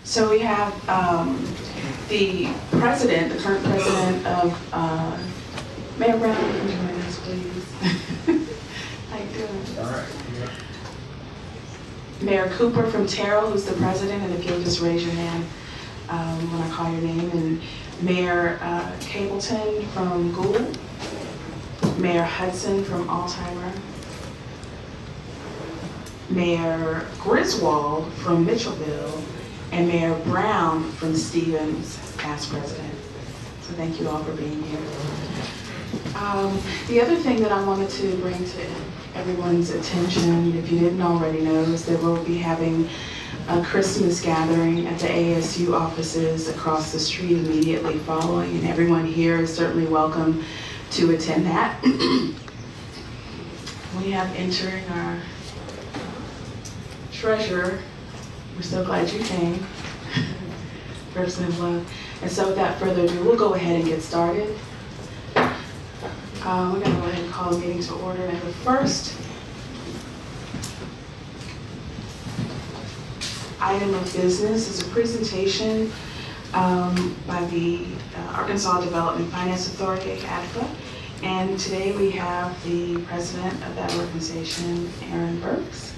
So we have the president, the current president of Mayor Brown, can you join us, please? How you doing? All right. Mayor Cooper from Terrell, who's the president, and if you'll just raise your hand when I call your name. And Mayor Cableton from Gould. Mayor Hudson from Alzheimer. Mayor Griswold from Mitchellville. And Mayor Brown from Stevens, past president. So thank you all for being here. The other thing that I wanted to bring to everyone's attention, if you didn't already know, is that we'll be having a Christmas gathering at the ASU offices across the street immediately following, and everyone here is certainly welcome to attend that. We have entering our treasurer. We're so glad you came, person of love. And so without further ado, we'll go ahead and get started. We're going to go ahead and call the meeting to order. And the first item of business is a presentation by the Arkansas Development Finance Authority, ADFA. And today we have the president of that organization, Aaron Burks.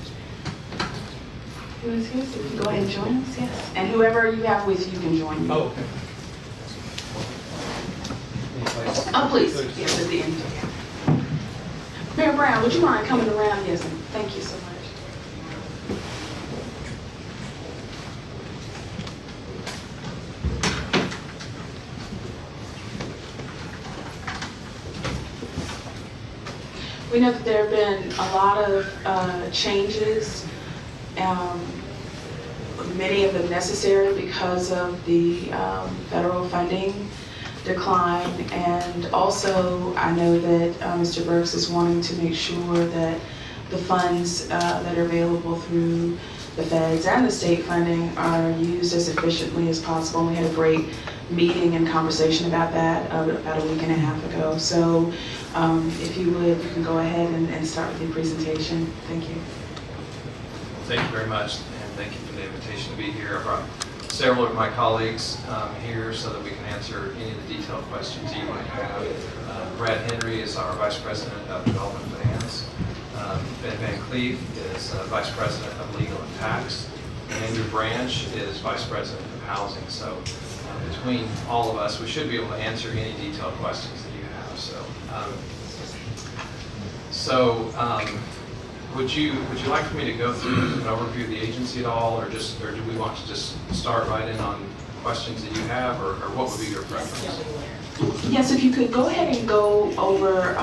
Who is here? So you can go ahead and join us, yes. And whoever you have with you can join you. Oh, okay. Oh, please. Yes, at the end. Mayor Brown, would you mind coming around? Yes, thank you so much. We know that there have been a lot of changes, many of them necessary because of the federal funding decline, and also I know that Mr. Burks is wanting to make sure that the funds that are available through the feds and the state funding are used as efficiently as possible. And we had a great meeting and conversation about that about a week and a half ago. So if you would, you can go ahead and start with your presentation. Thank you. Thank you very much, and thank you for the invitation to be here. I brought several of my colleagues here so that we can answer any of the detailed questions you might have. Brad Henry is our Vice President of Development Finance. Ben Van Cleef is Vice President of Legal and Tax. And Andrew Branch is Vice President of Housing. So between all of us, we should be able to answer any detailed questions that you have. Would you like for me to go through an overview of the agency at all, or do we want to just start right in on questions that you have, or what would be your preference? Yes, if you could go ahead and go over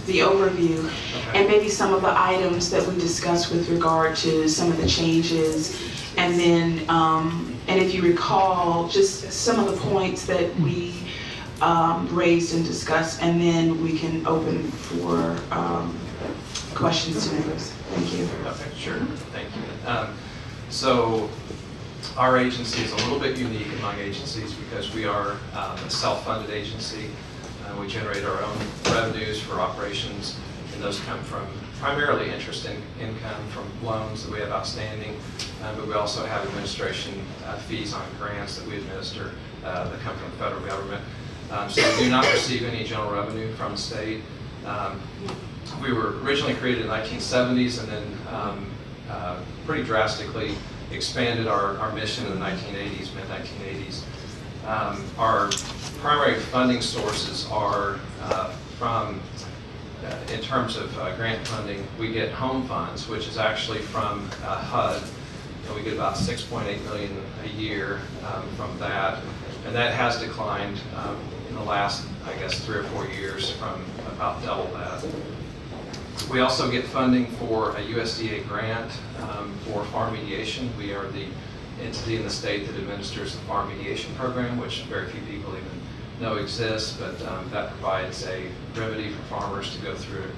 the overview, okay, and maybe some of the items that we discussed with regard to some of the changes, and then, and if you recall, just some of the points that we raised and discussed, and then we can open for questions to members. Thank you. Okay, sure. Thank you. So our agency is a little bit unique among agencies because we are a self-funded agency. We generate our own revenues for operations, and those come from primarily interest income from loans that we have outstanding, but we also have administration fees on grants that we administer that come from the federal government. So we do not receive any general revenue from the state. We were originally created in the 1970s and then pretty drastically expanded our mission in the 1980s, mid-1980s. Our primary funding sources are from, in terms of grant funding, we get home funds, which is actually from HUD, and we get about $6.8 million a year from that, and that has declined in the last, I guess, 3 or 4 years from about double that. We also get funding for a USDA grant for farm mediation. We are the entity in the state that administers the farm mediation program, which very few people even know exists, but that provides a remedy for farmers to go through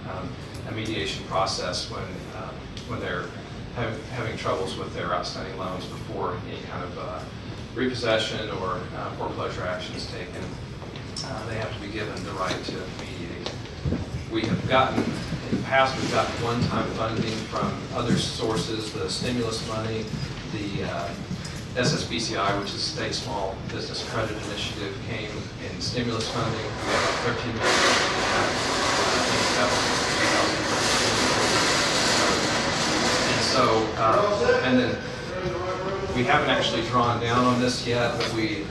a mediation process when they're having troubles with their outstanding loans before any kind of repossession or foreclosure action is taken. They have to be given the right to mediate. We have gotten, in the past, we've gotten one-time funding from other sources, the stimulus money, the SSBCI, which is State Small Business Credit Initiative, came in stimulus funding. We had about $13 million and then we haven't actually drawn down on this yet, but we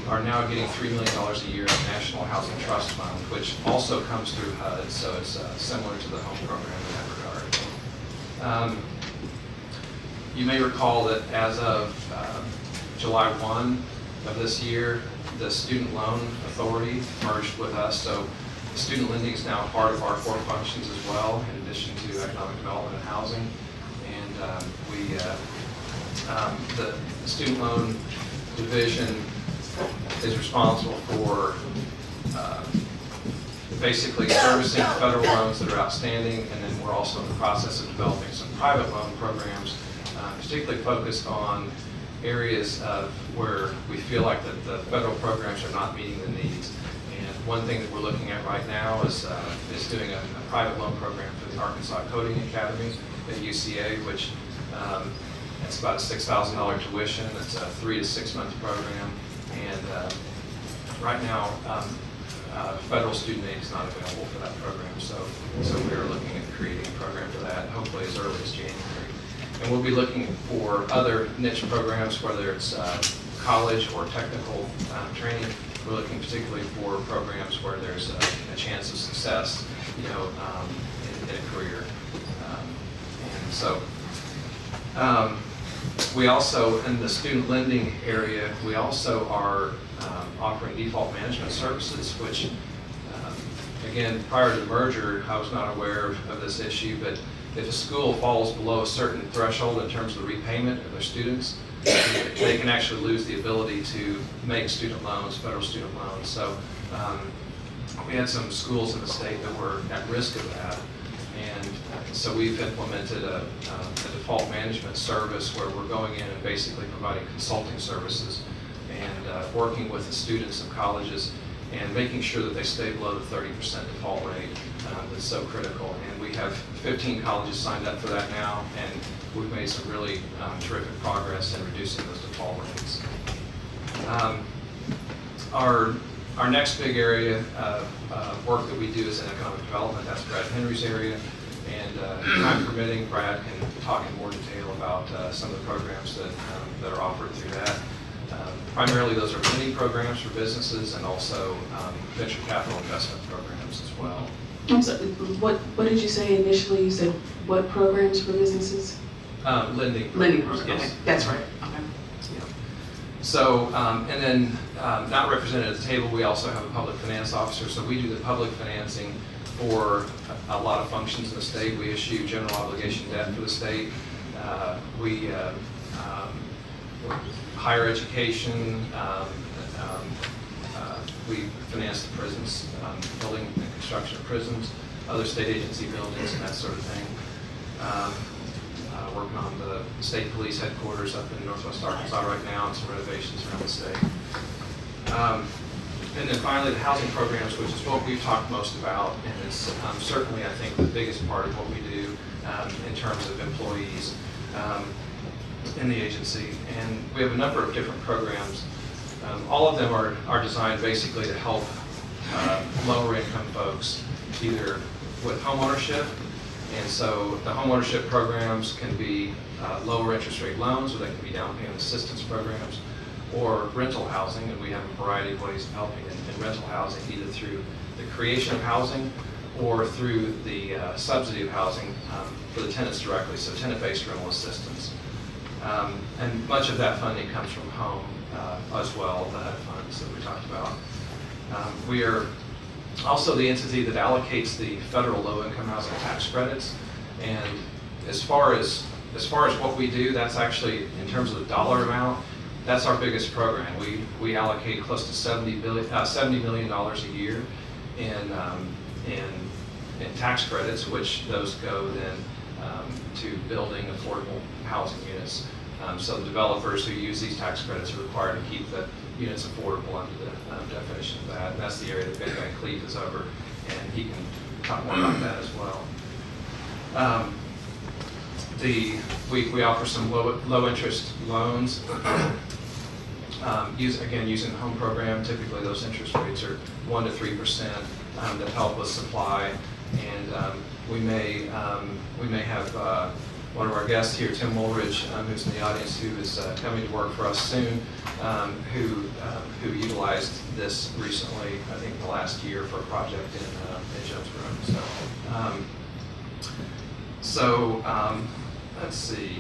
are now getting $3 million a year in the National Housing Trust Fund, which also comes through HUD, so it's similar to the home program in that regard. You may recall that as of July 1 of this year, the Student Loan Authority merged with us, so the student lending is now part of our core functions as well, in addition to economic development and housing. And the student loan division is responsible for basically servicing federal loans that are outstanding, and then we're also in the process of developing some private loan programs, particularly focused on areas of where we feel like that the federal programs are not meeting the needs. And one thing that we're looking at right now is doing a private loan program for the Arkansas Coding Academy at UCA, which it's about a $6,000 tuition. It's a 3 to 6 month program, and right now federal student aid is not available for that program. So we are looking at creating a program for that, hopefully as early as January. And we'll be looking for other niche programs, whether it's college or technical training. We're looking particularly for programs where there's a chance of success, in a career. And so we also, in the student lending area, we also are offering default management services, which, again, prior to the merger, I was not aware of this issue, but if a school falls below a certain threshold in terms of the repayment of their students, they can actually lose the ability to make student loans, federal student loans. So we had some schools in the state that were at risk of that. And so we've implemented a default management service where we're going in and basically providing consulting services and working with the students of colleges and making sure that they stay below the 30% default rate that's so critical. And we have 15 colleges signed up for that now, and we've made some really terrific progress in reducing those default rates. Our next big area of work that we do is in economic development. That's Brad Henry's area. And time permitting, Brad can talk in more detail about some of the programs that are offered through that. Primarily those are lending programs for businesses and also venture capital investment programs as well. I'm sorry, what did you say initially? You said what programs for businesses? Lending programs, yes. Okay, that's right. Okay. Yeah. So, and then not represented at the table, we also have a public finance officer. So we do the public financing for a lot of functions in the state. We issue general obligation debt for the state. We higher education. We finance the prisons, building and construction of prisons, other state agency buildings, and that sort of thing. Working on the state police headquarters up in Northwest Arkansas right now, and some renovations around the state. And then finally, the housing programs, which is what we've talked most about, and it's certainly, I think, the biggest part of what we do in terms of employees in the agency. And we have a number of different programs. All of them are designed basically to help lower income folks, either with home ownership. And so the home ownership programs can be lower interest rate loans, or they can be down payment assistance programs, or rental housing. And we have a variety of ways of helping in rental housing, either through the creation of housing or through the subsidy of housing for the tenants directly, so tenant-based rental assistance. And much of that funding comes from home as well, the HUD funds that we talked about. We are also the entity that allocates the federal low-income housing tax credits. And as far as what we do, that's actually, in terms of the dollar amount, that's our biggest program. We allocate close to $70 million a year in tax credits, which those go then to building affordable housing units. So the developers who use these tax credits are required to keep the units affordable under the definition of that. And that's the area that Ben Van Cleef is over, and he can talk more about that as well. We offer some low interest loans. Using the home program, typically those interest rates are 1 to 3% that help us supply. And we may have one of our guests here, Tim Woolridge, who's in the audience, who is coming to work for us soon, who utilized this recently, I think the last year, for a project in Jonesboro. Let's see.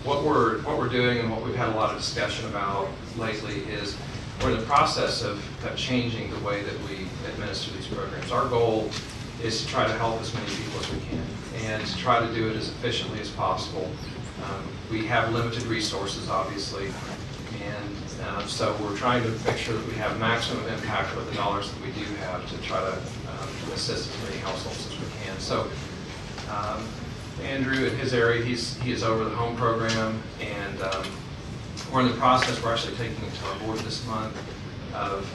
What we're doing and what we've had a lot of discussion about lately is we're in the process of changing the way that we administer these programs. Our goal is to try to help as many people as we can and to try to do it as efficiently as possible. We have limited resources, obviously, and so we're trying to make sure that we have maximum impact with the dollars that we do have to try to assist as many households as we can. So Andrew, in his area, he is over the home program, and we're in the process. We're actually taking it to our board this month of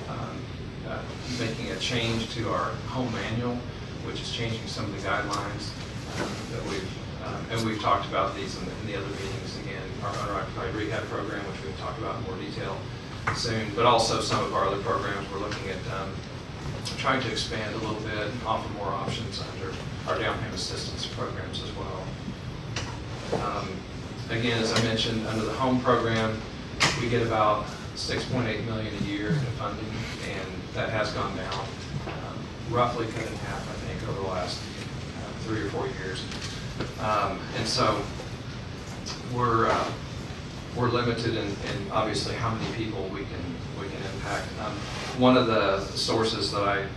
making a change to our home manual, which is changing some of the guidelines that we've talked about these in the other meetings. Again, our owner-occupied rehab program, which we've talked about in more detail soon, but also some of our other programs. We're looking at trying to expand a little bit and offer more options under our down payment assistance programs as well. Again, as I mentioned, under the home program, we get about $6.8 million a year in funding, and that has gone down, roughly cut in half, I think, over the last 3 or 4 years. And so we're limited in obviously how many people we can impact. One of the sources that I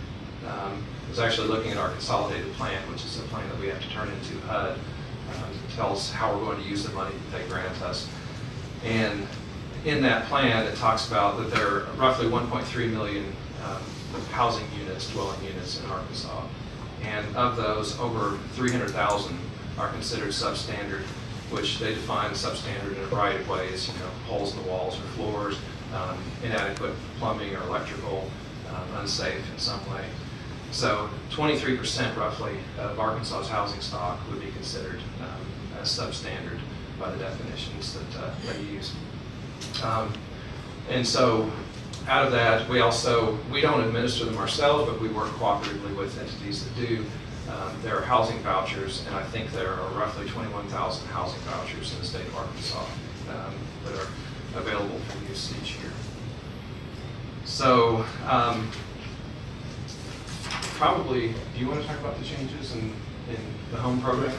was actually looking at our consolidated plan, which is a plan that we have to turn into HUD, tells how we're going to use the money that they grant us. And in that plan, it talks about that there are roughly 1.3 million housing units, dwelling units in Arkansas. And of those, over 300,000 are considered substandard, which they define substandard in a variety of ways, holes in the walls or floors, inadequate plumbing or electrical, unsafe in some way. So 23% roughly of Arkansas's housing stock would be considered as substandard by the definitions that they use. And so out of that, we don't administer them ourselves, but we work cooperatively with entities that do. There are housing vouchers, and I think there are roughly 21,000 housing vouchers in the state of Arkansas that are available for use each year. So probably, do you want to talk about the changes in the home program?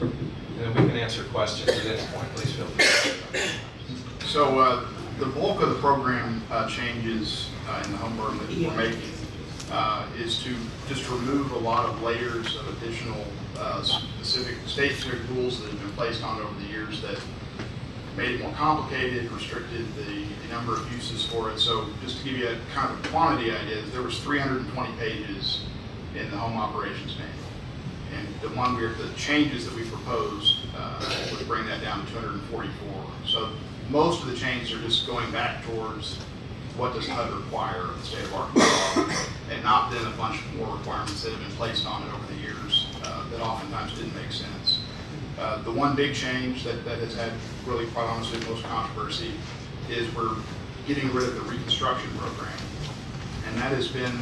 And then we can answer questions at any point. Please feel free. So the bulk of the program changes in the home program that we're making is to just remove a lot of layers of additional state-specific rules that have been placed on over the years that made it more complicated, restricted the number of uses for it. So just to give you a kind of quantity idea, there was 320 pages in the home operations manual. And the changes that we proposed would bring that down to 244. So most of the changes are just going back towards what does HUD require of the state of Arkansas, and not then a bunch more requirements that have been placed on it over the years that oftentimes didn't make sense. The one big change that has had really, quite honestly, the most controversy is we're getting rid of the reconstruction program. And that has been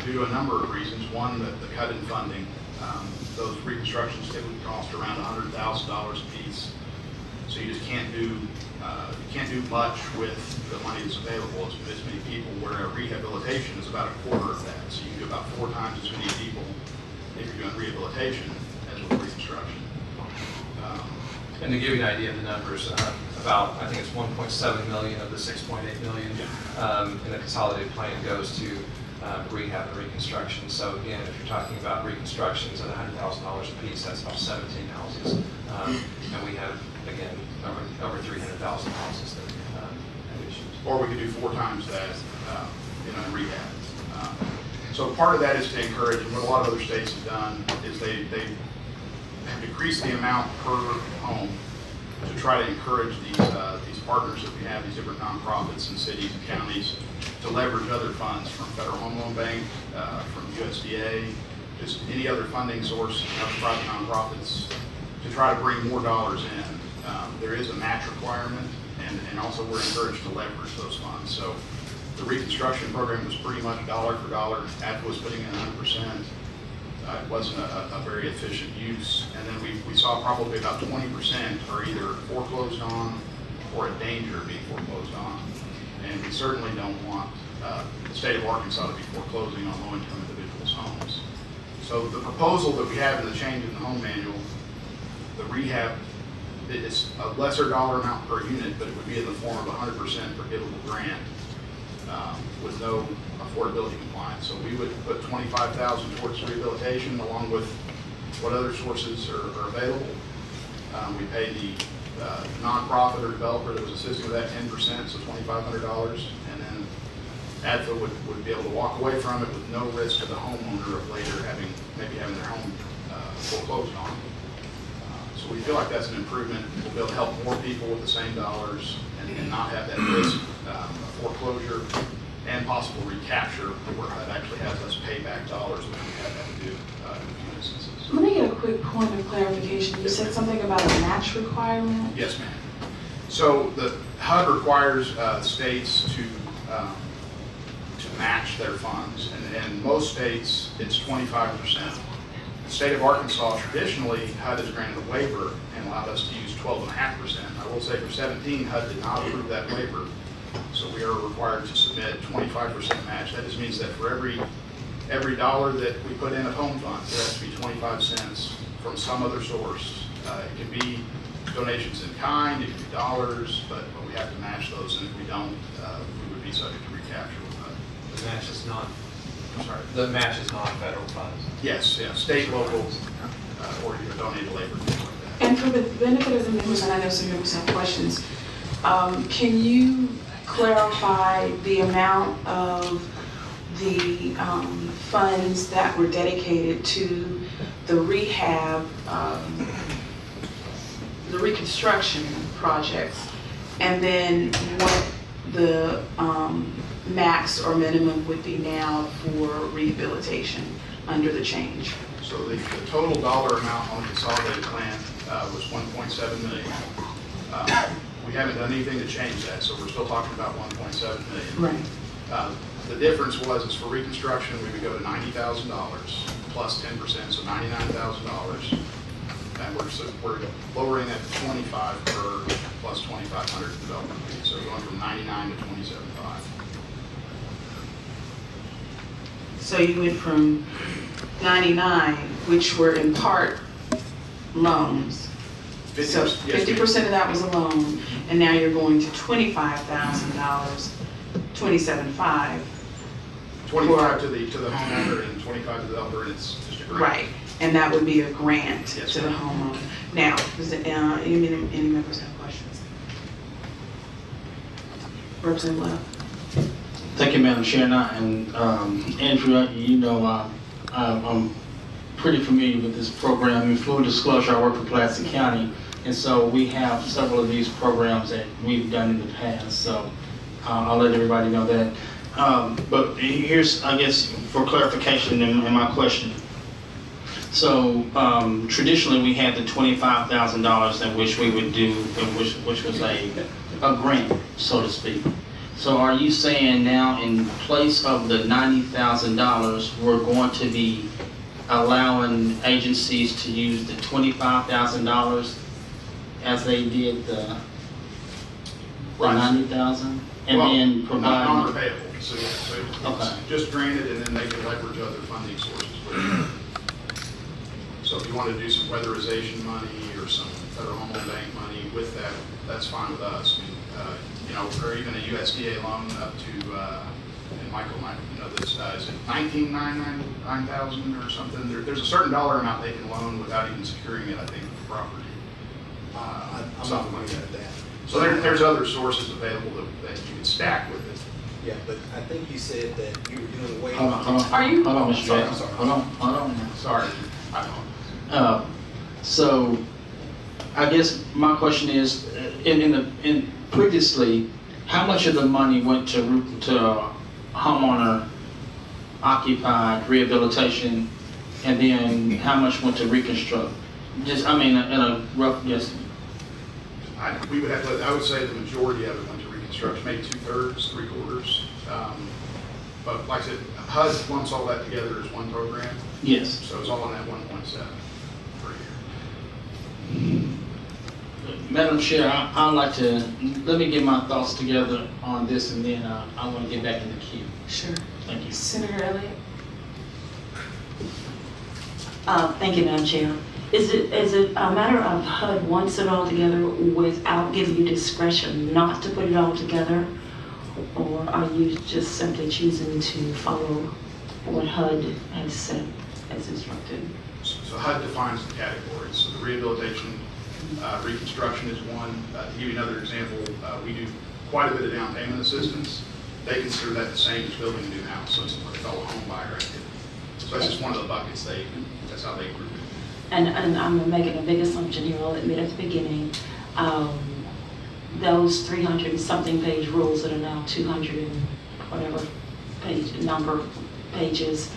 due to a number of reasons. One, the cut in funding. Those reconstructions typically cost around $100,000 a piece. So you just can't do much with the money that's available to as many people, where rehabilitation is about a quarter of that. So you can do about 4 times as many people if you're doing rehabilitation as with reconstruction. And to give you an idea of the numbers, about, I think it's 1.7 million of the 6.8 million in the consolidated plan goes to rehab and reconstruction. So again, if you're talking about reconstructions at $100,000 a piece, that's about 17 houses. And we have, again, over 300,000 houses that have issues. Or we could do 4 times that in rehab. So part of that is to encourage, and what a lot of other states have done is they have decreased the amount per home to try to encourage these partners that we have, these different nonprofits and cities and counties, to leverage other funds from Federal Home Loan Bank, from USDA, just any other funding source, private nonprofits, to try to bring more dollars in. There is a match requirement, and also we're encouraged to leverage those funds. So the reconstruction program was pretty much dollar for dollar. ADFA was putting in 100%. It wasn't a very efficient use. And then we saw probably about 20% are either foreclosed on or in danger of being foreclosed on. And we certainly don't want the state of Arkansas to be foreclosing on low-income individuals' homes. So the proposal that we have in the change in the home manual, the rehab, it's a lesser dollar amount per unit, but it would be in the form of 100% forgivable grant with no affordability compliance. So we would put $25,000 towards rehabilitation along with what other sources are available. We pay the nonprofit or developer that was assisting with that 10%, so $2,500, and then ADFA would be able to walk away from it with no risk to the homeowner of later maybe having their home foreclosed on. So we feel like that's an improvement. We'll be able to help more people with the same dollars and not have that risk of foreclosure and possible recapture where it actually has us pay back dollars, which we have had to do in a few instances. Let me get a quick point of clarification. You said something about a match requirement? Yes, ma'am. So the HUD requires states to match their funds, and most states it's 25%. The state of Arkansas, traditionally, HUD has granted a waiver and allowed us to use 12.5%. I will say for 17, HUD did not approve that waiver, so we are required to submit 25% match. That just means that for every dollar that we put in of home funds, there has to be 25 cents from some other source. It can be donations in kind, it can be dollars, but we have to match those, and if we don't, we would be subject to recapture with HUD. The match is not, I'm sorry. the match is not federal funds. Yes, yeah, state, local, or your donated labor, things like that. And for the benefit of the members, and I know some members have questions, can you clarify the amount of the funds that were dedicated to the rehab, the reconstruction projects, and then what the max or minimum would be now for rehabilitation under the change? So the total dollar amount on the consolidated plan was $1.7 million. We haven't done anything to change that, so we're still talking about $1.7 million. Right. The difference is for reconstruction, we would go to $90,000 plus 10%, so $99,000. And we're lowering that to 25 per plus 2,500 development fee. So going from 99 to 27.5. So you went from 99, which were in part loans. So 50% of that was a loan, and now you're going to $25,000, 27.5. 25 to the homeowner and 25 to the developer, and it's just a grant. Right, and that would be a grant Yes, to the ma'am. homeowner. Now, does any members have questions? Representative Love. Thank you, Madam Chair. And Andrew, you know, I'm pretty familiar with this program. In full disclosure, I work for Pulaski County, and so we have several of these programs that we've done in the past. So I'll let everybody know that. But here's, I guess, for clarification in my question. So traditionally, we had the $25,000 that which we would do, which was a grant, so to speak. So are you saying now, in place of the $90,000, we're going to be allowing agencies to use the $25,000 as they did the $90,000, and then provide non-repayable. So yeah, so it's Okay. just granted, and then they can leverage other funding sources with it. So if you want to do some weatherization money or some federal home loan bank money with that, that's fine with us. I mean, you know, or even a USDA loan up to, and Michael might know this, is it $19,999 or something? There's a certain dollar amount they can loan without even securing it, I think, for property. I'm not Something like familiar with that. So there's other sources available that you can stack with it. Yeah, but I think you said that you were doing away. Hold on, Are you- Hold on, Mr. Sorry, Jackson. I'm sorry. Hold on. Sorry, I don't. So, I guess my question is, in previously, how much of the money went to homeowner occupied rehabilitation And then how much went to reconstruct? Just, I mean, in a rough guess. We would have to, I would say the majority of it went to reconstruction, maybe 2/3, 3/4. But like I said, HUD lumps all that together as one program, Yes. so it's all on that 1.7 per year. Madam Chair, I'd like to, let me get my thoughts together on this, and then I want to get back in the queue. Sure. Thank you. Senator Elliott? Thank you, Madam Chair. Is it a matter of HUD wants it all together without giving you discretion not to put it all together? Or are you just simply choosing to follow what HUD has said, as instructed? So HUD defines the categories. So the rehabilitation, reconstruction is one. To give you another example, we do quite a bit of down payment assistance. They consider that the same as building a new house, so it's what they call a home buyer activity. So that's just one of the buckets that's how they group it. And I'm making a big assumption here, I'll admit at the beginning. Those 300 and something page rules that are now 200 and whatever number of pages.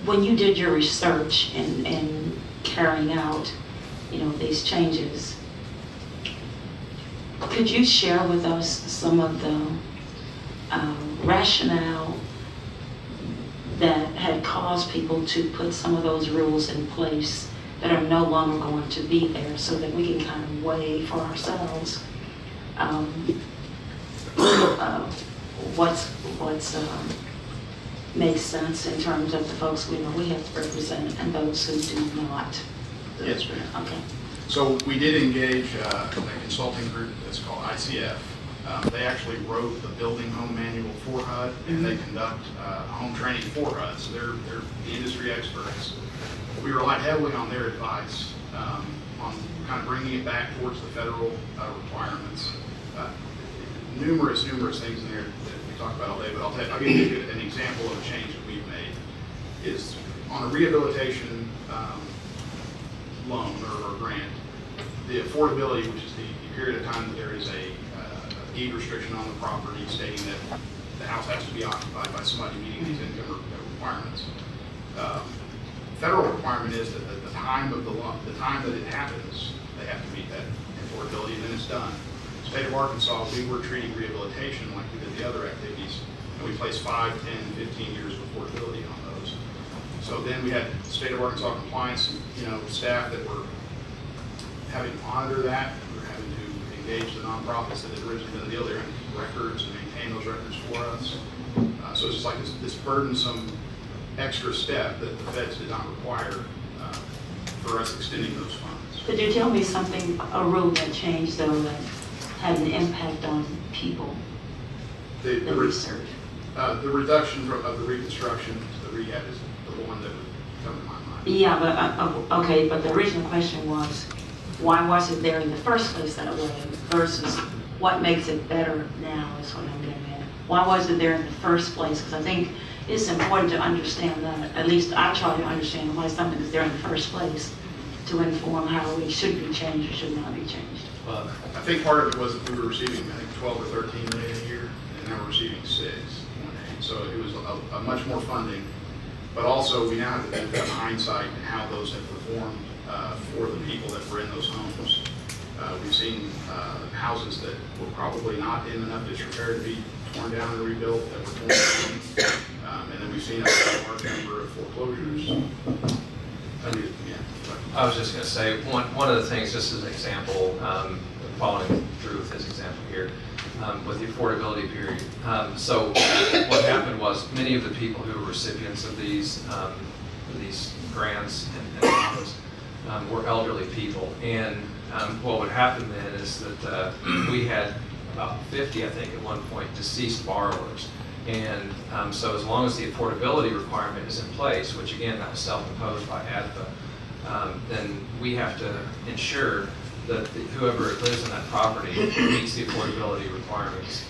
When you did your research and carrying out, these changes, could you share with us some of the rationale that had caused people to put some of those rules in place that are no longer going to be there, so that we can kind of weigh for ourselves what's makes sense in terms of the folks we have to represent and those who do not. Yes, ma'am. Okay. So we did engage a consulting group that's called ICF. They actually wrote the building home manual for HUD, and they conduct home training for HUD, so they're the industry experts. We relied heavily on their advice on kind of bringing it back towards the federal requirements. Numerous things in there that we talk about all day, but I'll give you an example of a change that we've made. Is on a rehabilitation loan or grant, the affordability, which is the period of time that there is a deed restriction on the property stating that the house has to be occupied by somebody meeting these income requirements. Federal requirement is that the time of the loan, the time that it happens, they have to meet that affordability, and then it's done. State of Arkansas, we were treating rehabilitation like we did the other activities, and we placed 5, 10, 15 years of affordability on those. So then we had State of Arkansas compliance, staff that were having to monitor that. We were having to engage the nonprofits that had originally done the deal. They were having to keep records and maintain those records for us. So it's just like this burdensome extra step that the feds did not require for us extending those funds. Could you tell me something, a rule that changed though that had an impact on people The that we serve? The reduction of the reconstruction to the rehab is the one that would come to my mind. Yeah, but okay, but the original question was, why was it there in the first place that way versus what makes it better now is what I'm getting at. Why was it there in the first place? Because I think it's important to understand that, at least I try to understand why something is there in the first place to inform how it should be changed or should not be changed. Well, I think part of it was that we were receiving, 12 or 13 million a year, and now we're receiving 6.8. So it was a much more funding, but also we now have the benefit of hindsight and how those have performed for the people that were in those homes. We've seen houses that were probably not in enough disrepair to be torn down and rebuilt that were torn down. And then we've seen a large number of foreclosures. I was just going to say, one of the things, just as an example, following through with this example here, with the affordability period. So what happened was many of the people who were recipients of these grants and loans were elderly people. And what would happen then is that we had about 50, I think, at one point, deceased borrowers. And so as long as the affordability requirement is in place, which again, that was self-imposed by ADFA, then we have to ensure that whoever lives in that property meets the affordability requirements.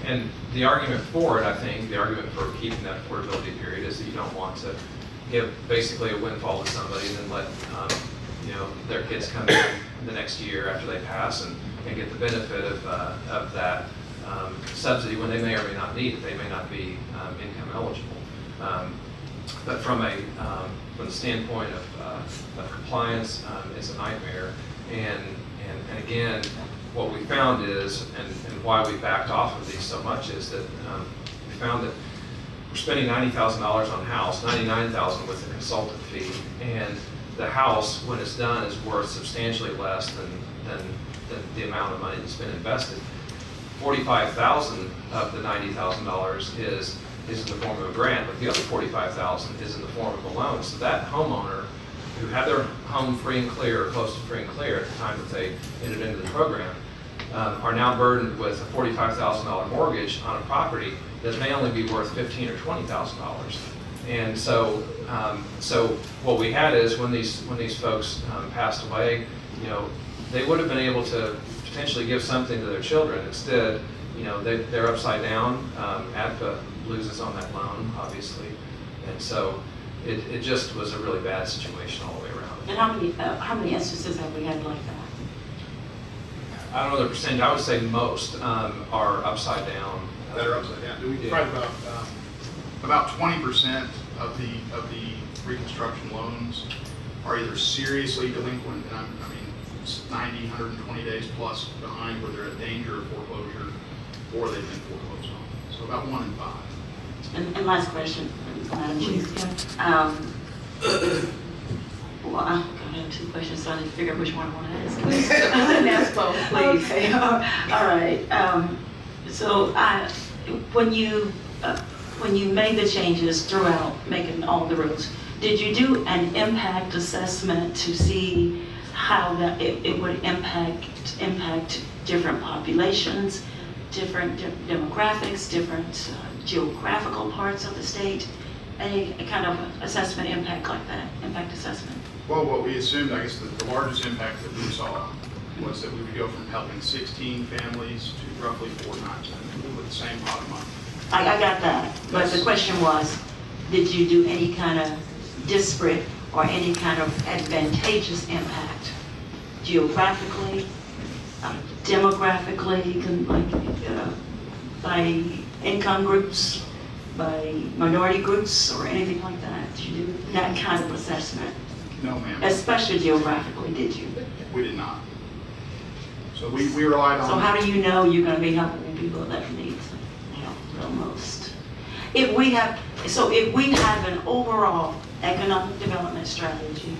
And the argument for it, I think, the argument for keeping that affordability period is that you don't want to give basically a windfall to somebody and then let their kids come in the next year after they pass and get the benefit of that subsidy when they may or may not need it. They may not be income eligible. But from the standpoint of compliance, it's a nightmare. And again, what we found is, and why we backed off of these so much, is that we found that we're spending $90,000 on a house, $99,000 with the consultant fee, and the house, when it's done, is worth substantially less than the amount of money that's been invested. $45,000 of the $90,000 is in the form of a grant, but the other $45,000 is in the form of a loan. So that homeowner who had their home free and clear, or close to free and clear at the time that they entered into the program, are now burdened with a $45,000 mortgage on a property that may only be worth $15,000 or $20,000. And so what we had is when these folks passed away, they would have been able to potentially give something to their children. Instead, they're upside down. ADFA loses on that loan, obviously, and so it just was a really bad situation all the way around. And how many instances have we had like that? I don't know the percentage. I would say most are upside down. That are upside down. Yeah. Probably about 20% of the reconstruction loans are either seriously delinquent, and I mean 90, 120 days plus behind, where they're at danger of foreclosure, or they've been foreclosed on. So about 1 in 5. And last question, Madam Chief. Well, I have 2 questions, so I need to figure out which one I want to ask. Ask both, please. Okay, all right. So when you made the changes throughout making all the rules, did you do an impact assessment to see how that it would impact different populations, different demographics, different geographical parts of the state? Any kind of assessment impact like that, impact assessment? Well, what we assumed, I guess, the largest impact that we saw was that we would go from helping 16 families to roughly 4 times that with the same pot of money. I got that, but the question was, did you do any kind of disparate or any kind of advantageous impact geographically, demographically, by income groups, by minority groups, or anything like that? Did you do that kind of assessment? No, ma'am. Especially geographically, did you? We did not. So we relied on... So how do you know you're going to be helping the people that need help the most? If we have an overall economic development strategy,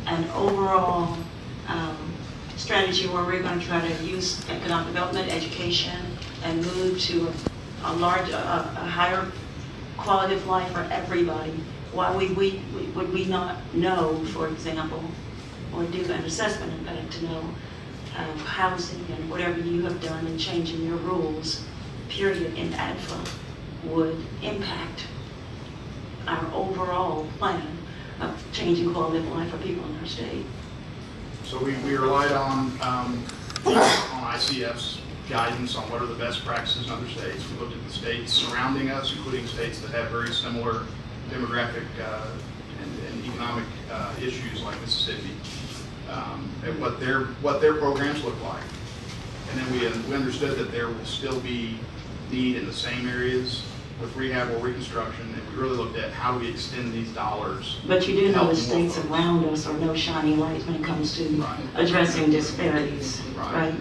an overall strategy where we're going to try to use economic development, education, and move to a higher quality of life for everybody, why would we not know, for example, or do an assessment in fact to know housing and whatever you have done in changing your rules, period, in ADFA would impact our overall plan of changing quality of life for people in our state? So we relied on ICF's guidance on what are the best practices in other states. We looked at the states surrounding us, including states that have very similar demographic and economic issues like Mississippi, and what their programs look like. And then we understood that there will still be need in the same areas with rehab or reconstruction, and we really looked at how do we extend these dollars. But you do know the states around us are no shining lights when it comes to addressing disparities, right?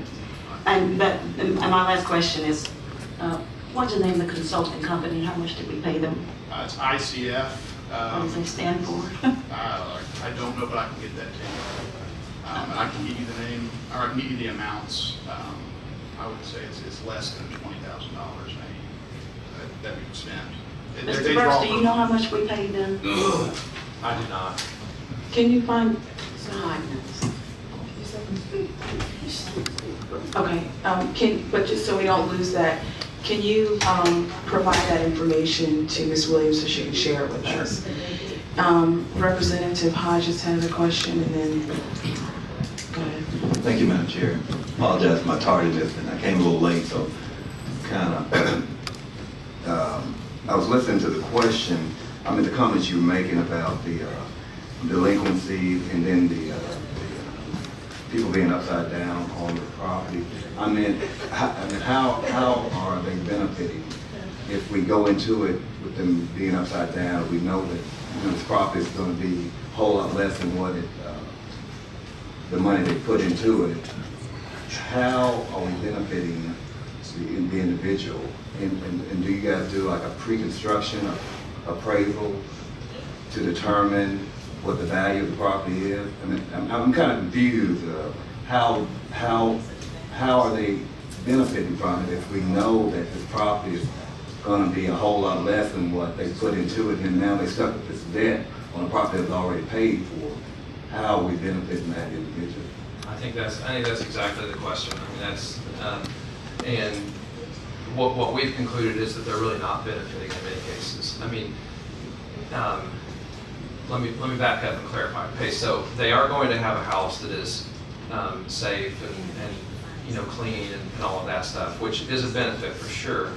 And my last question is, what's the name of the consulting company and how much did we pay them? It's ICF. What does they stand for? I don't know, but I can get that to you. And I can give you the name, or I can give you the amounts. I would say it's less than $20,000 maybe that we've spent. Mr. Burks, do you know how much we paid them? I do not. Can you find? Okay. But just so we don't lose that, can you provide that information to Ms. Williams so she can share it with us? Representative Hodges had a question, and then go ahead. Thank you, Madam Chair. Apologize for my tardiness, and I came a little late, so kind of. I was listening to the question, the comments you were making about the delinquency and then the people being upside down on the property. How are they benefiting if we go into it with them being upside down, we know that, you know, this property is gonna be a whole lot less than what it, the money they put into it. How are we benefiting the individual? And do you guys do like a pre-construction appraisal to determine what the value of the property is? I mean, I'm kind of confused. How are they benefiting from it if we know that this property is going to be a whole lot less than what they put into it, and now they're stuck with this debt on a property that's already paid for? How are we benefiting that individual? I think that's exactly the question. I mean, that's and what we've concluded is that they're really not benefiting in many cases. I mean, let me back up and clarify. Okay, so they are going to have a house that is safe and you know, clean and all of that stuff, which is a benefit for sure.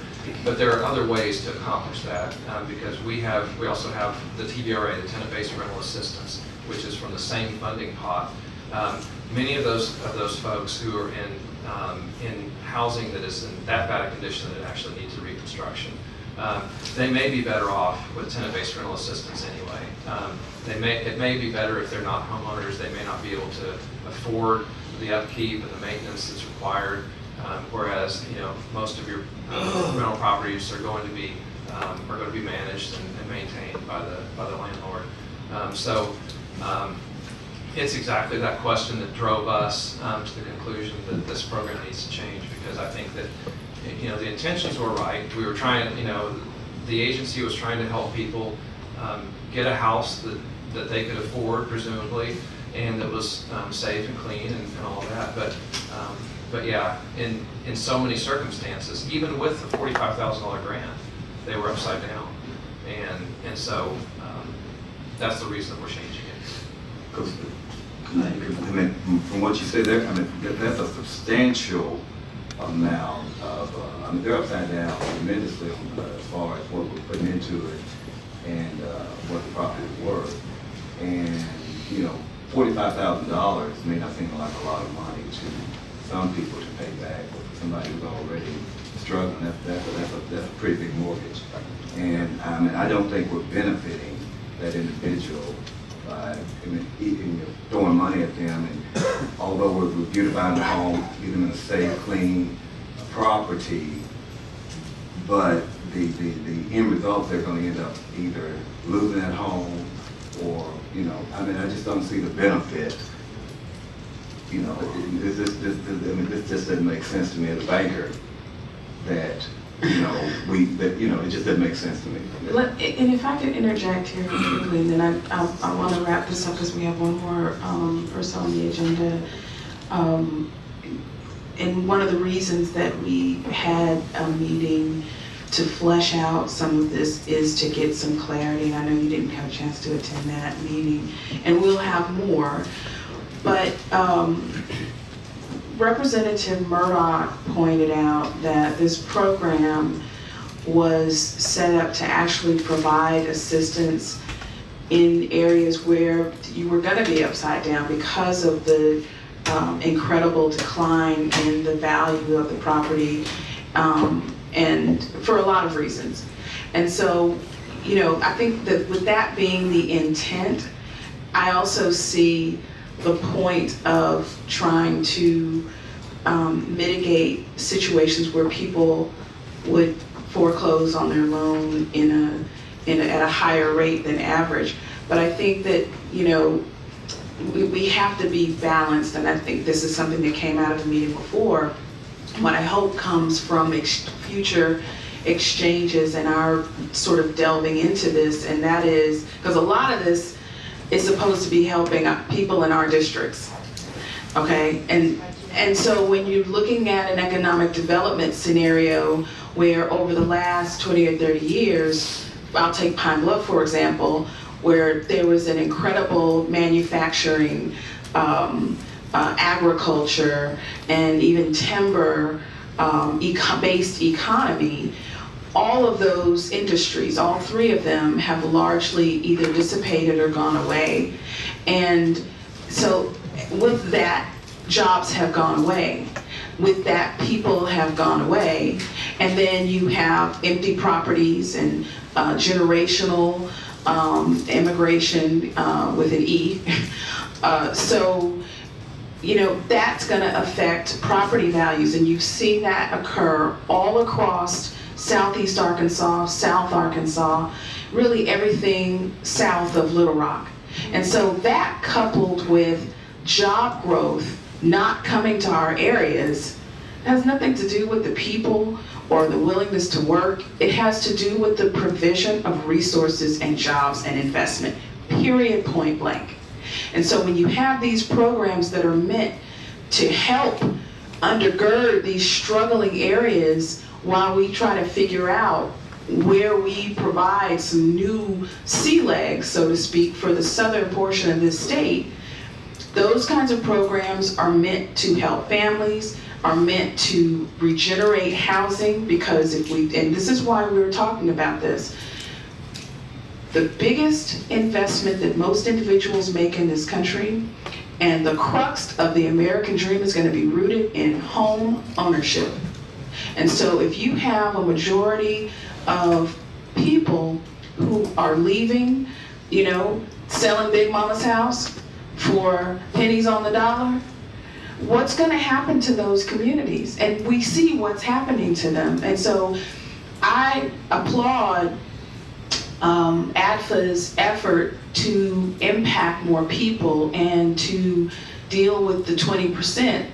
But there are other ways to accomplish that because we also have the TBRA, the tenant-based rental assistance, which is from the same funding pot. Many of those folks who are in housing that is in that bad a condition that it actually needs a reconstruction, they may be better off with tenant-based rental assistance anyway. It may be better if they're not homeowners. They may not be able to afford the upkeep and the maintenance that's required, whereas you know most of your rental properties are going to be managed and maintained by the landlord. It's exactly that question that drove us to the conclusion that this program needs to change, because I think that you know the intentions were right. We were trying, you know, the agency was trying to help people get a house that they could afford, presumably, and that was safe and clean and all of that. But yeah, in so many circumstances, even with the $45,000 grant, they were upside down, and so that's the reason that we're changing it. I mean, from what you said there, I mean, that's a substantial amount of, I mean, they're upside down tremendously as far as what we're putting into it and what the property is worth. And, you know, $45,000 may not seem like a lot of money to some people to pay back, but for somebody who's already struggling, that's a pretty big mortgage. And I mean, I don't think we're benefiting that individual by throwing money at them. And although we're beautifying the home, get them in a safe, clean property, but the end result, they're going to end up either losing that home or, you know, I mean, I just don't see the benefit. You know, this just doesn't make sense to me as a banker that, you know, it just doesn't make sense to me. And if I could interject here quickly, and then I want to wrap this up because we have one more person on the agenda. And one of the reasons that we had a meeting to flesh out some of this is to get some clarity. And I know you didn't have a chance to attend that meeting, and we'll have more. But Representative Murdoch pointed out that this program was set up to actually provide assistance in areas where you were going to be upside down because of the incredible decline in the value of the property, and for a lot of reasons. And so, you know, I think that with that being the intent, I also see the point of trying to mitigate situations where people would foreclose on their loan at a higher rate than average. But I think that, you know, we have to be balanced, and I think this is something that came out of the meeting before. What I hope comes from future exchanges and our sort of delving into this, and that is, because a lot of this is supposed to be helping people in our districts, okay? And so when you're looking at an economic development scenario where over the last 20 or 30 years, I'll take Pine Bluff, for example, where there was an incredible manufacturing, agriculture, and even timber-based economy. All of those industries, all three of them, have largely either dissipated or gone away. And so with that jobs have gone away. With that, people have gone away. And then you have empty properties and generational immigration with an E. So, you know, that's going to affect property values. And you've seen that occur all across Southeast Arkansas, South Arkansas, really everything south of Little Rock. And so that, coupled with job growth not coming to our areas, has nothing to do with the people or the willingness to work. It has to do with the provision of resources and jobs and investment, period, point blank. And so when you have these programs that are meant to help undergird these struggling areas while we try to figure out where we provide some new sea legs, so to speak, for the southern portion of this state, those kinds of programs are meant to help families, are meant to regenerate housing, because if we, and this is why we were talking about this, the biggest investment that most individuals make in this country, and the crux of the American dream, is going to be rooted in home ownership. And so if you have a majority of people who are leaving, you know, selling Big Mama's house for pennies on the dollar, what's going to happen to those communities? And we see what's happening to them. And so I applaud ADFA's effort to impact more people and to deal with the 20%.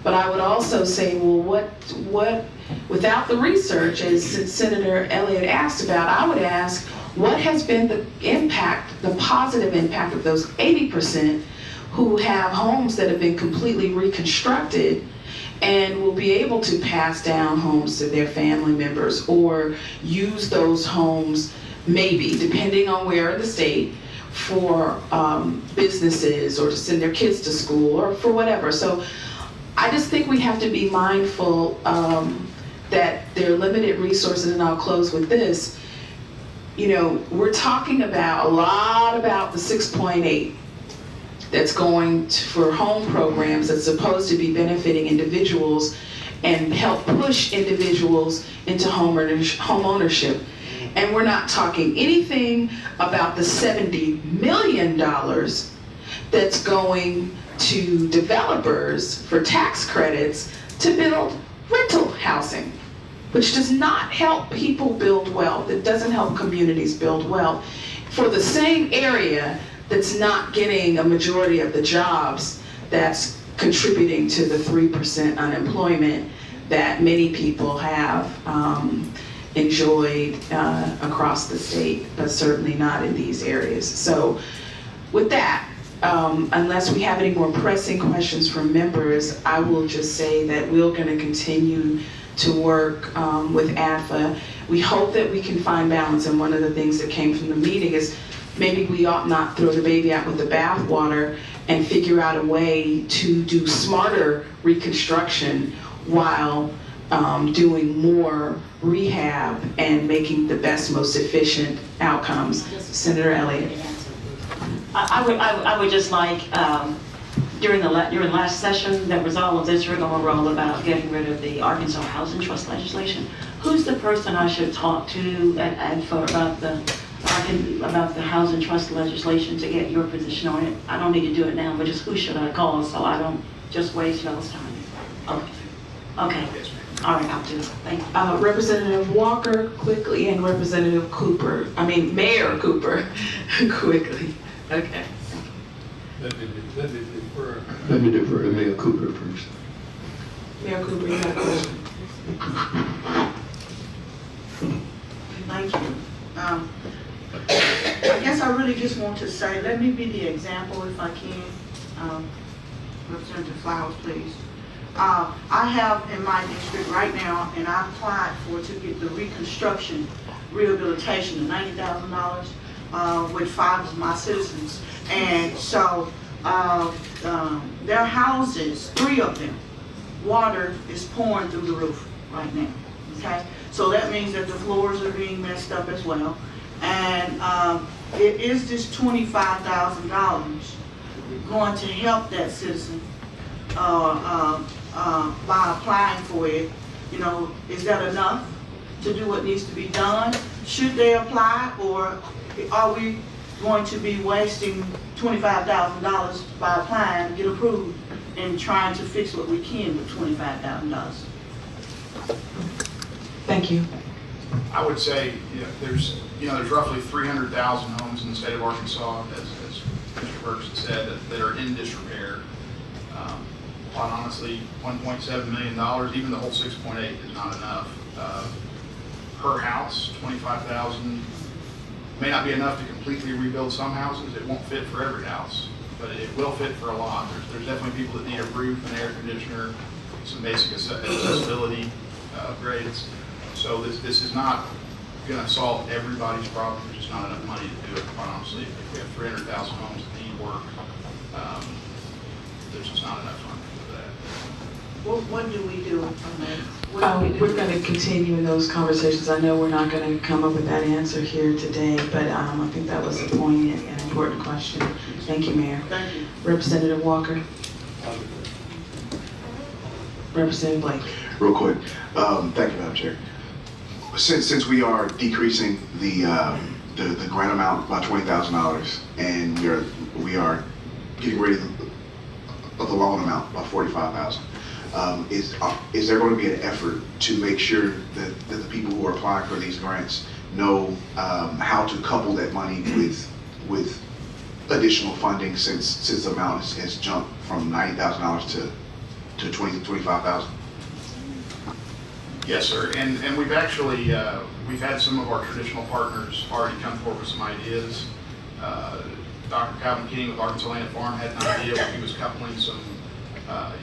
But I would also say, well, what without the research, as Senator Elliott asked about, I would ask, what has been the impact, the positive impact of those 80% who have homes that have been completely reconstructed and will be able to pass down homes to their family members, or use those homes, maybe, depending on where in the state, for businesses, or to send their kids to school, or for whatever. So I just think we have to be mindful that there are limited resources, and I'll close with this. You know, we're talking about a lot about the 6.8 that's going for home programs that's supposed to be benefiting individuals and help push individuals into home ownership. And we're not talking anything about the $70 million that's going to developers for tax credits to build rental housing, which does not help people build wealth. It doesn't help communities build wealth for the same area that's not getting a majority of the jobs that's contributing to the 3% unemployment that many people have enjoyed across the state, but certainly not in these areas. So with that, unless we have any more pressing questions from members, I will just say that we're going to continue to work with ADFA. We hope that we can find balance, and one of the things that came from the meeting is maybe we ought not throw the baby out with the bathwater and figure out a way to do smarter reconstruction while doing more rehab and making the best, most efficient outcomes. Senator Elliott. I would just like, during last session, there was all of this rigmarole about getting rid of the Arkansas Housing Trust legislation. Who's the person I should talk to at ADFA about the housing trust legislation to get your position on it? I don't need to do it now, but just who should I call so I don't just waste y'all's time? Okay. All right, I'll do it. Thank you. Representative Walker, quickly, and Representative Cooper. I mean, Mayor Cooper, quickly. Okay. Let me defer to Mayor Cooper first. Mayor Cooper, you have a question? Thank you. I guess I really just want to say, let me be the example if I can. Representative Flowers, please. I have in my district right now, and I applied to get the reconstruction rehabilitation, the $90,000 with 5 of my citizens. And so their houses, 3 of them, water is pouring through the roof right now, okay? So that means that the floors are being messed up as well. And it is this $25,000 going to help that citizen by applying for it. You know, is that enough to do what needs to be done? Should they apply, or are we going to be wasting $25,000 by applying to get approved and trying to fix what we can with $25,000? Thank you. I would say, there's roughly 300,000 homes in the state of Arkansas, as Mr. Burks had said, that are in disrepair. Quite honestly, $1.7 million, even the whole 6.8 is not enough. Per house, $25,000 may not be enough to completely rebuild some houses. It won't fit for every house, but it will fit for a lot. There's definitely people that need a roof, an air conditioner, some basic accessibility upgrades. So this is not going to solve everybody's problem. There's just not enough money to do it, quite honestly. If we have 300,000 homes that need work, there's just not enough money for that. What do we do? We're going to continue in those conversations. I know we're not going to come up with that answer here today, but I think that was a poignant and important question. Thank you, Mayor. Thank you. Representative Walker. Representative Blake. Real quick, thank you, Madam Chair. Since we are decreasing the grant amount by $20,000, and we are getting rid of the loan amount by $45,000, is there going to be an effort to make sure that the people who are applying for these grants know how to couple that money with additional funding, since the amount has jumped from $90,000 to $25,000? Yes, sir. And we've actually, we've had some of our traditional partners already come forward with some ideas. Dr. Calvin King with Arkansas Land and Farm had an idea where he was coupling some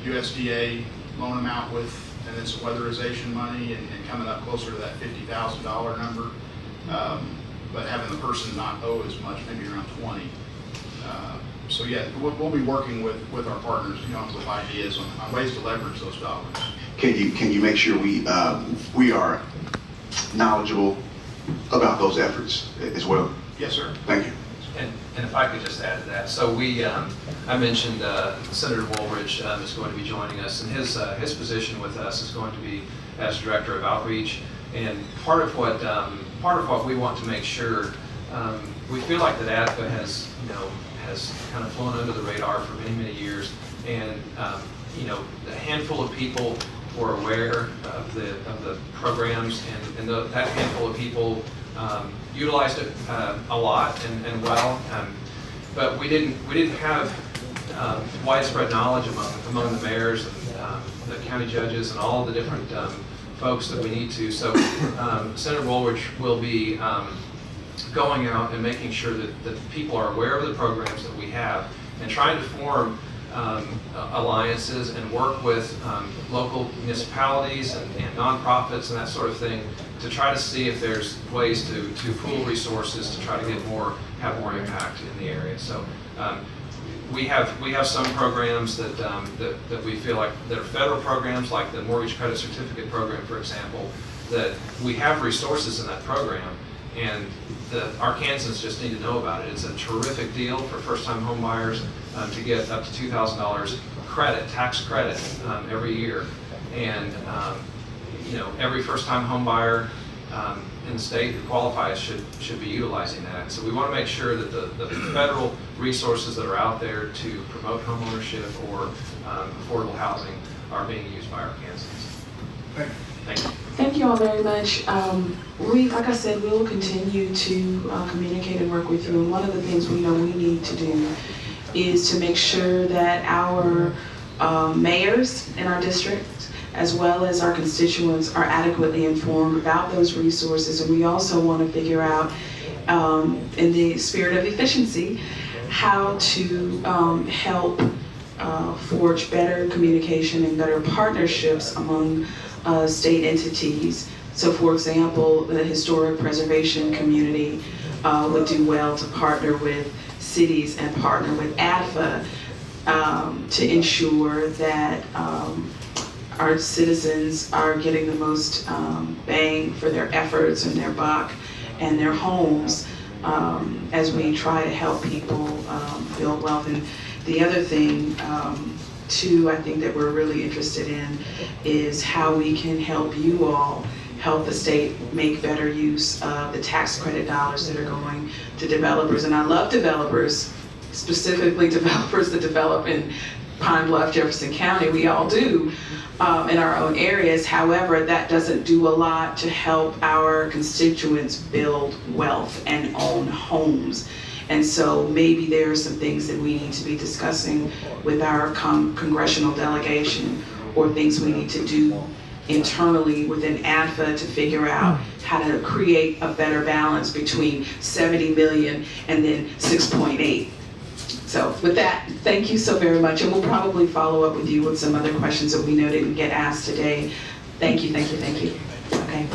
USDA loan amount with, and then some weatherization money, and coming up closer to that $50,000 number. But having the person not owe as much, maybe around 20. So yeah, we'll be working with our partners, with ideas on ways to leverage those dollars. Can you make sure we are knowledgeable about those efforts as well? Yes, sir. Thank you. And if I could just add to that, so I mentioned Senator Woolridge is going to be joining us, and his position with us is going to be as Director of Outreach. And part of what we want to make sure, we feel like that ADFA has kind of flown under the radar for many years, and a handful of people were aware of the programs, and that handful of people utilized it a lot and well, but we didn't have widespread knowledge among the mayors and the county judges and all the different folks that we need to. So Senator Woolridge will be going out and making sure that people are aware of the programs that we have, and trying to form alliances and work with local municipalities and nonprofits and that sort of thing, to try to see if there's ways to pool resources to try to have more impact in the area. So we have some programs that we feel like that are federal programs, like the Mortgage Credit Certificate Program, for example, that we have resources in that program, and the Arkansans just need to know about it. It's a terrific deal for first-time home buyers to get up to $2,000 credit, tax credit, every year. And every first-time home buyer in the state who qualifies should be utilizing that. So we want to make sure that the federal resources that are out there to promote home ownership or affordable housing are being used by Arkansans. Thank you. Thank you all very much. Like I said, we will continue to communicate and work with you. And one of the things we know we need to do is to make sure that our mayors in our district, as well as our constituents, are adequately informed about those resources. And we also want to figure out, in the spirit of efficiency, how to help forge better communication and better partnerships among state entities. So for example, the historic preservation community would do well to partner with cities and partner with ADFA to ensure that our citizens are getting the most bang for their efforts and their buck and their homes as we try to help people build wealth. And the other thing two, I think that we're really interested in is how we can help you all help the state make better use of the tax credit dollars that are going to developers. And I love developers, specifically developers that develop in Pine Bluff, Jefferson County. We all do in our own areas. However, that doesn't do a lot to help our constituents build wealth and own homes. And so maybe there are some things that we need to be discussing with our congressional delegation, or things we need to do internally within ADFA to figure out how to create a better balance between 70 million and then 6.8. So with that, thank you so very much, and we'll probably follow up with you with some other questions that we know didn't get asked today. Thank you, thank you, thank you. Okay.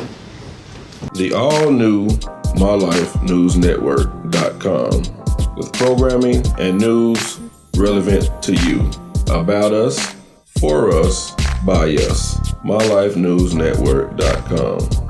The all-new MyLifeNewsNetwork.com with programming and news relevant to you. About us, for us, by us. MyLifeNewsNetwork.com.